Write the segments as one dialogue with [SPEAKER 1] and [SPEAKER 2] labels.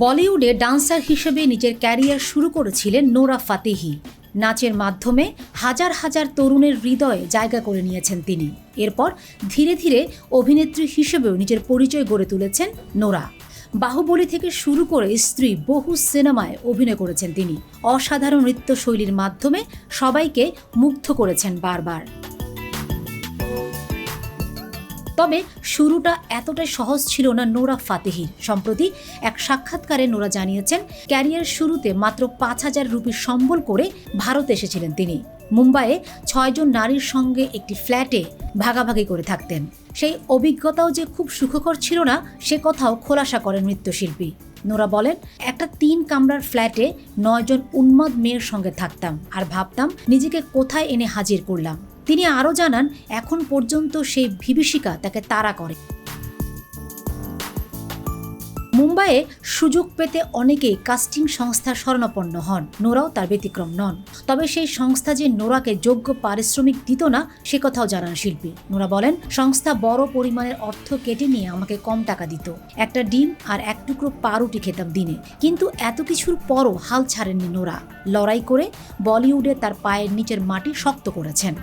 [SPEAKER 1] বলিউডে ডান্সার হিসেবে নিজের ক্যারিয়ার শুরু করেছিলেন নোরা ফাতেহি। নাচের মাধ্যমে হাজার হাজার তরুণের হৃদয়ে জায়গা করে নিয়েছেন তিনি। এরপর ধীরে ধীরে অভিনেত্রী হিসেবেও নিজের পরিচয় গড়ে তুলেছেন নোরা। বাহুবলী থেকে শুরু করে স্ত্রী বহু সিনেমায় অভিনয় করেছেন তিনি। অসাধারণ নৃত্যশৈলীর মাধ্যমে সবাইকে মুগ্ধ করেছেন বারবার। তবে শুরুটা এতটাই সহজ ছিল না নোরা ফাতেহির। সম্প্রতি এক সাক্ষাৎকারে নোরা জানিয়েছেন, ক্যারিয়ার শুরুতে মাত্র 5,000 রুপি সম্বল করে ভারতে এসেছিলেন তিনি। মুম্বাইয়ে 6 জন নারীর সঙ্গে একটি ফ্ল্যাটে ভাগাভাগি করে থাকতেন। সেই অভিজ্ঞতাও যে খুব সুখকর ছিল না সে কথাও খোলাসা করেন নৃত্যশিল্পী। নোরা বলেন, একটা 3 কামরার ফ্ল্যাটে 9 জন উন্মাদ মেয়ের সঙ্গে থাকতাম আর ভাবতাম নিজেকে কোথায় এনে হাজির করলাম। তিনি আরও জানান, এখন পর্যন্ত সেই বিভীষিকা তাকে তাড়া করে। মুম্বাইয়ে সুযোগ পেতে অনেকেই কাস্টিং সংস্থার শরণাপন্ন হন। নোরাও তার ব্যতিক্রম নন। তবে সেই সংস্থা যে নোরাকে যোগ্য পারিশ্রমিক দিত না সে কথাও জানান শিল্পী। নোরা বলেন, সংস্থা বড় পরিমাণের অর্থ কেটে নিয়ে আমাকে কম টাকা দিত। একটা ডিম আর 1 টুকরো পাউরুটি খেতাম দিনে। কিন্তু এত কিছুর পরও হাল ছাড়েননি নোরা। লড়াই করে বলিউডে তার পায়ের নিচের মাটি শক্ত করেছেন।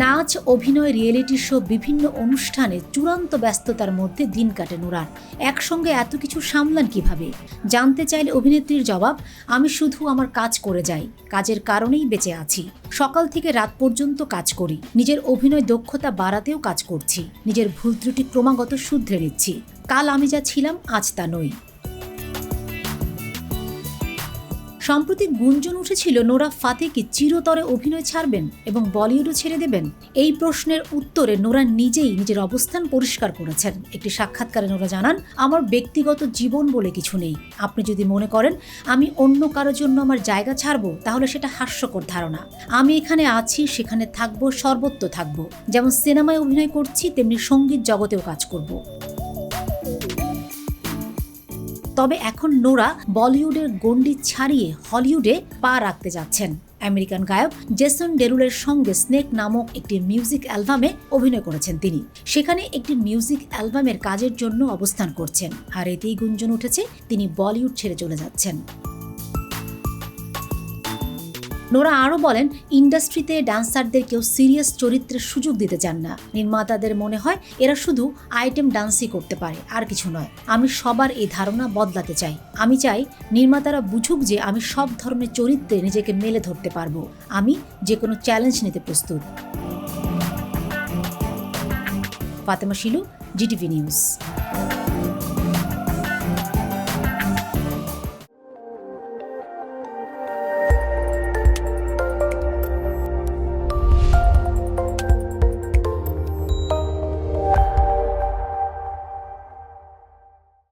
[SPEAKER 1] নাচ, অভিনয়, রিয়েলিটি শো, বিভিন্ন অনুষ্ঠানে চূড়ান্ত ব্যস্ততার মধ্যে দিন কাটে নোরার। একসঙ্গে এত কিছু সামলান কিভাবে? জানতে চাইলে অভিনেত্রীর জবাব, আমি শুধু আমার কাজ করে যাই। কাজের কারণেই বেঁচে আছি। সকাল থেকে রাত পর্যন্ত কাজ করি। নিজের অভিনয় দক্ষতা বাড়াতেও কাজ করছি। নিজের ভুল ত্রুটি ক্রমাগত শুধরে নিচ্ছি। কাল আমি যা ছিলাম আজ তা নই। সম্প্রতি গুঞ্জন উঠেছিল নোরা ফাতেহি কি চিরতরে অভিনয় ছাড়বেন এবং বলিউডও ছেড়ে দেবেন। এই প্রশ্নের উত্তরে নোরা নিজেই নিজের অবস্থান পরিষ্কার করেছেন। একটি সাক্ষাৎকারে নোরা জানান, আমার ব্যক্তিগত জীবন বলে কিছু নেই। আপনি যদি মনে করেন আমি অন্য কারোর জন্য আমার জায়গা ছাড়বো তাহলে সেটা হাস্যকর ধারণা। আমি এখানে আছি, সেখানে থাকবো, সর্বত্র থাকবো। যেমন সিনেমায় অভিনয় করছি তেমনি সঙ্গীত জগতেও কাজ করব। তবে এখন নোরা বলিউডের গণ্ডি ছাড়িয়ে হলিউডে পা রাখতে যাচ্ছেন। আমেরিকান গায়ক জেসন ডেরুলের সঙ্গে স্নেক নামক একটি মিউজিক অ্যালবামে অভিনয় করেছেন তিনি। সেখানে একটি মিউজিক অ্যালবামের কাজের জন্য অবস্থান করছেন। আর এতেই গুঞ্জন উঠেছে তিনি বলিউড ছেড়ে চলে যাচ্ছেন। নোরা আরও বলেন, ইন্ডাস্ট্রিতে ডান্সারদের কেউ সিরিয়াস চরিত্রের সুযোগ দিতে চান না। নির্মাতাদের মনে হয় এরা শুধু আইটেম ডান্সই করতে পারে, আর কিছু নয়। আমি সবার এই ধারণা বদলাতে চাই। আমি চাই নির্মাতারা বুঝুক যে আমি সব ধরনের চরিত্রে নিজেকে মেলে ধরতে পারবো। আমি যে কোনো চ্যালেঞ্জ নিতে প্রস্তুত। Fatema Shilu, GTV news.